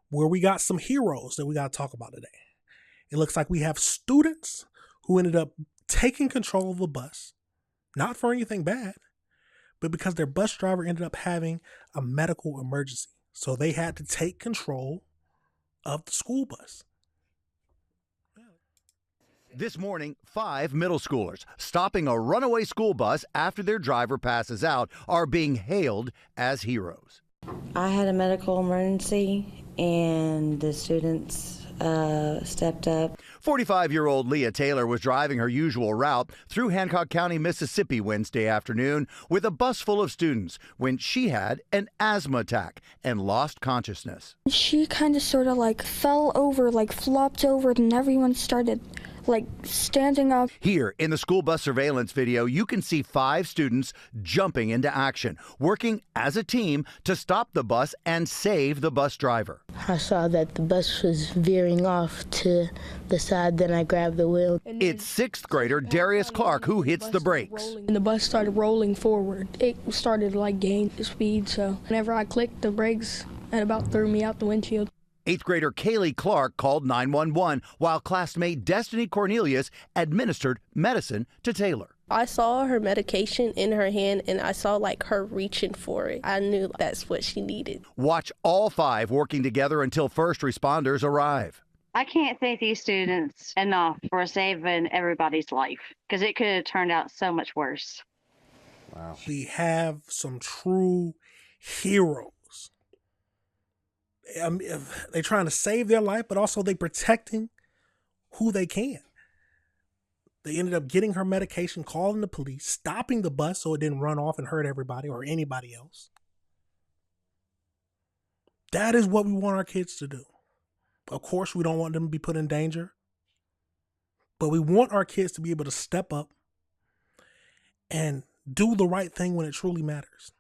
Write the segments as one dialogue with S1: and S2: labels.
S1: where we got some heroes that we got to talk about today. It looks like we have students who ended up taking control of the bus, not for anything bad, but because their bus driver ended up having a medical emergency. So they had to take control of the school bus.
S2: This morning, 5 middle schoolers stopping a runaway school bus after their driver passes out are being hailed as heroes.
S3: I had a medical emergency and the students stepped up.
S2: 45-year-old Leah Taylor was driving her usual route through Hancock County, Mississippi Wednesday afternoon with a bus full of students when she had an asthma attack and lost consciousness.
S4: She kind of sort of like fell over, like flopped over, and everyone started like standing up.
S2: Here in the school bus surveillance video, you can see 5 students jumping into action, working as a team to stop the bus and save the bus driver.
S5: I saw that the bus was veering off to the side, then I grabbed the wheel.
S2: It's 6th grader Darius Clark who hits the brakes.
S4: And the bus started rolling forward. It started to like gain speed, so whenever I clicked the brakes, it about threw me out the windshield.
S2: 8th grader Kaylee Clark called 911 while classmate Destiny Cornelius administered medicine to Taylor.
S6: I saw her medication in her hand and I saw like her reaching for it. I knew that's what she needed.
S2: Watch all 5 working together until first responders arrive.
S7: I can't thank these students enough for saving everybody's life because it could have turned out so much worse.
S1: Wow. We have some true heroes. They're trying to save their life, but also they protecting who they can. They ended up getting her medication, calling the police, stopping the bus so it didn't run off and hurt everybody or anybody else. That is what we want our kids to do. Of course, we don't want them to be put in danger, but we want our kids to be able to step up and do the right thing when it truly matters.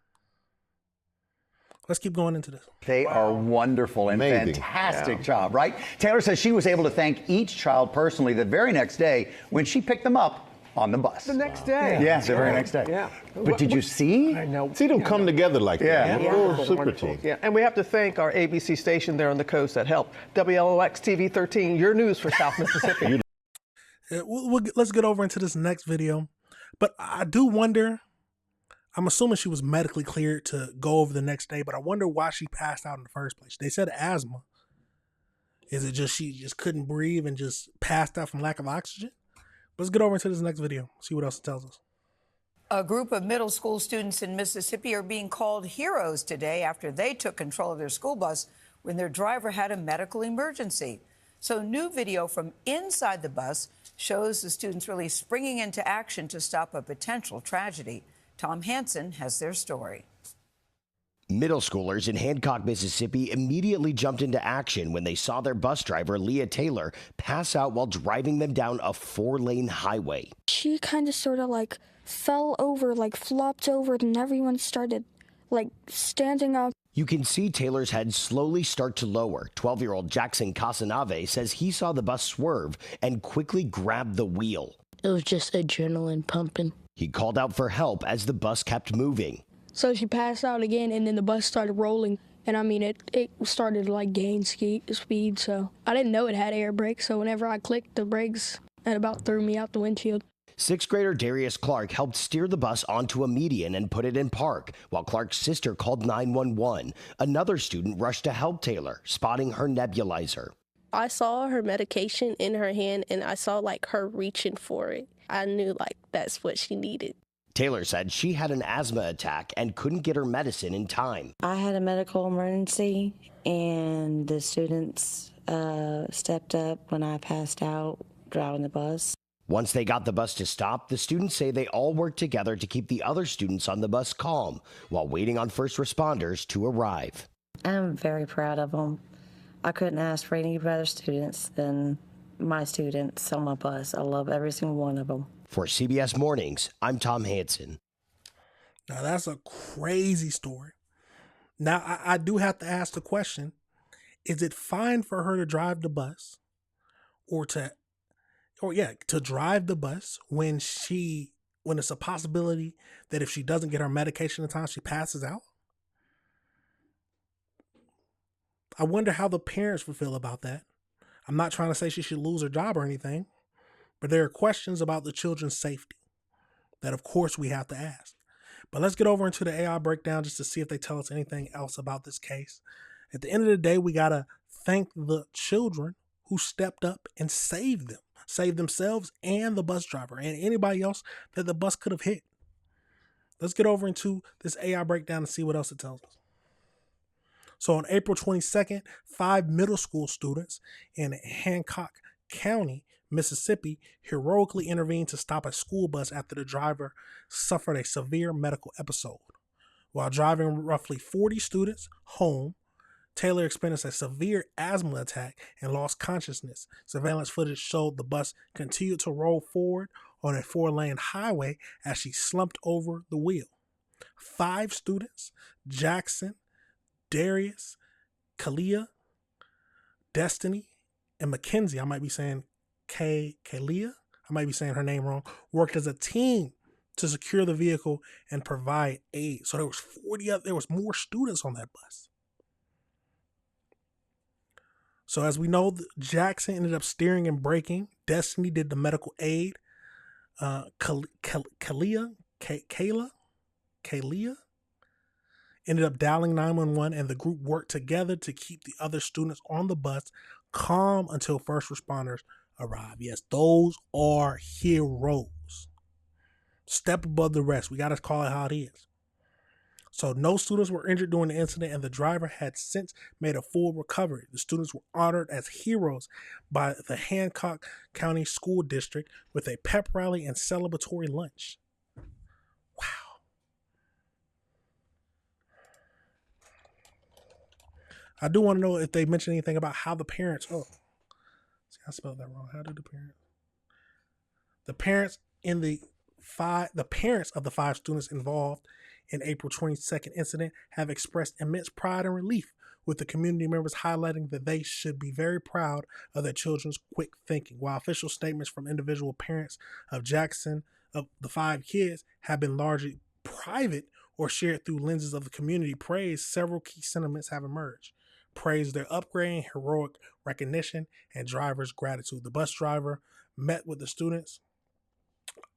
S1: Let's keep going into this.
S8: They are wonderful and fantastic job, right? Taylor says she was able to thank each child personally the very next day when she picked them up on the bus.
S9: The next day.
S8: Yeah, the very next day.
S9: Yeah.
S8: But did you see?
S9: I know.
S10: See them come together like that.
S8: Yeah.
S10: We're a super team.
S9: Yeah, and we have to thank our ABC station there on the coast that helped. WLOX TV 13, your news for South Mississippi.
S1: Let's get over into this next video. But I do wonder, I'm assuming she was medically cleared to go over the next day, but I wonder why she passed out in the first place. They said asthma. Is it just she just couldn't breathe and just passed out from lack of oxygen? Let's get over into this next video, see what else it tells us.
S11: A group of middle school students in Mississippi are being called heroes today after they took control of their school bus when their driver had a medical emergency. So new video from inside the bus shows the students really springing into action to stop a potential tragedy. Tom Hansen has their story.
S12: Middle schoolers in Hancock, Mississippi immediately jumped into action when they saw their bus driver, Leah Taylor, pass out while driving them down a 4-lane highway.
S4: She kind of sort of like fell over, like flopped over, and everyone started like standing up.
S12: You can see Taylor's head slowly start to lower. 12-year-old Jackson Casanave says he saw the bus swerve and quickly grabbed the wheel.
S5: It was just adrenaline pumping.
S12: He called out for help as the bus kept moving.
S4: So she passed out again, and then the bus started rolling. And I mean, it started to like gain speed, so I didn't know it had air brakes. So whenever I clicked the brakes, it about threw me out the windshield.
S12: 6th grader Darius Clark helped steer the bus onto a median and put it in park, while Clark's sister called 911. Another student rushed to help Taylor, spotting her nebulizer.
S6: I saw her medication in her hand and I saw like her reaching for it. I knew like that's what she needed.
S12: Taylor said she had an asthma attack and couldn't get her medicine in time.
S3: I had a medical emergency and the students stepped up when I passed out driving the bus.
S12: Once they got the bus to stop, the students say they all worked together to keep the other students on the bus calm while waiting on first responders to arrive.
S3: I'm very proud of them. I couldn't ask for any better students than my students on my bus. I love every single one of them.
S12: For CBS Mornings, I'm Tom Hansen.
S1: Now that's a crazy story. Now I do have to ask the question, is it fine for her to drive the bus to drive the bus when it's a possibility that if she doesn't get her medication in time, she passes out? I wonder how the parents would feel about that. I'm not trying to say she should lose her job or anything, but there are questions about the children's safety that, of course, we have to ask. But let's get over into the AI breakdown just to see if they tell us anything else about this case. At the end of the day, we got to thank the children who stepped up and saved them, saved themselves and the bus driver and anybody else that the bus could have hit. Let's get over into this AI breakdown and see what else it tells us. So on April 22nd, 5 middle school students in Hancock County, Mississippi, heroically intervened to stop a school bus after the driver suffered a severe medical episode. While driving roughly 40 students home, Taylor experienced a severe asthma attack and lost consciousness. Surveillance footage showed the bus continued to roll forward on a 4-lane highway as she slumped over the wheel. 5 students, Jackson, Darius, Kalia, Destiny, and Mackenzie, I might be saying Kalia, I might be saying her name wrong, worked as a team to secure the vehicle and provide aid. So there was more students on that bus. So as we know, Jackson ended up steering and braking. Destiny did the medical aid. Kalia ended up dialing 911, and the group worked together to keep the other students on the bus calm until first responders arrived. Yes, those are heroes. Step above the rest. We got to call it how it is. So no students were injured during the incident, and the driver had since made a full recovery. The students were honored as heroes by the Hancock County School District with a pep rally and celebratory lunch. Wow. I do want to know if they mentioned anything about how the parents, see, I spelled that wrong. How did the parents of the 5 students involved in April 22nd incident have expressed immense pride and relief, with the community members highlighting that they should be very proud of their children's quick thinking. While official statements from individual parents of Jackson, of the 5 kids, have been largely private or shared through lenses of the community praise, several key sentiments have emerged. Praise their upgrading, heroic recognition, and driver's gratitude. The bus driver met with the students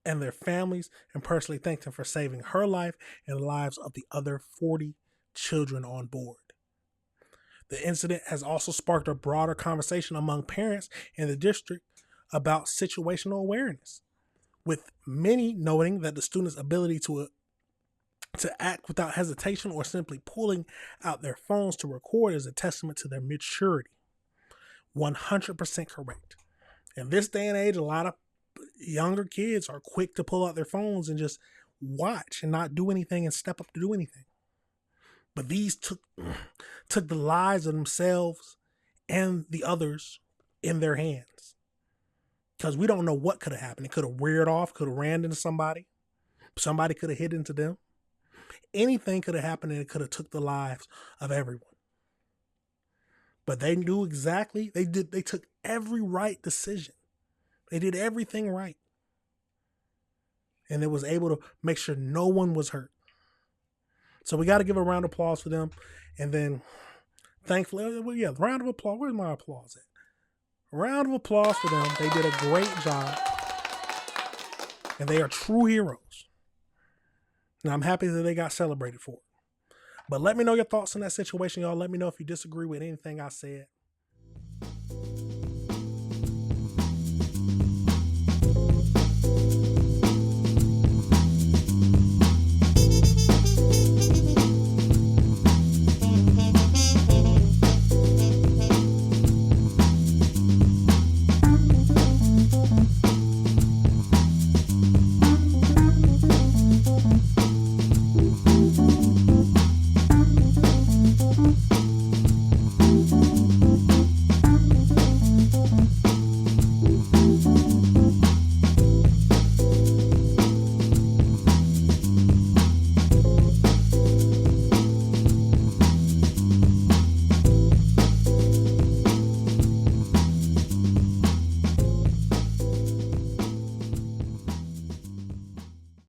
S1: and their families and personally thanked them for saving her life and the lives of the other 40 children on board. The incident has also sparked a broader conversation among parents in the district about situational awareness, with many noting that the students' ability to act without hesitation or simply pulling out their phones to record is a testament to their maturity. 100% correct. In this day and age, a lot of younger kids are quick to pull out their phones and just watch and not do anything and step up to do anything. But these took the lives of themselves and the others in their hands. Because we don't know what could have happened. It could have reared off, could have ran into somebody. Somebody could have hit into them. Anything could have happened, and it could have took the lives of everyone. But they knew exactly, they took every right decision. They did everything right. And it was able to make sure no one was hurt. So we got to give a round of applause for them. And then, thankfully, round of applause. Where's my applause at? A round of applause for them. They did a great job. And they are true heroes. And I'm happy that they got celebrated for it. But let me know your thoughts on that situation, y'all. Let me know if you disagree with anything I said.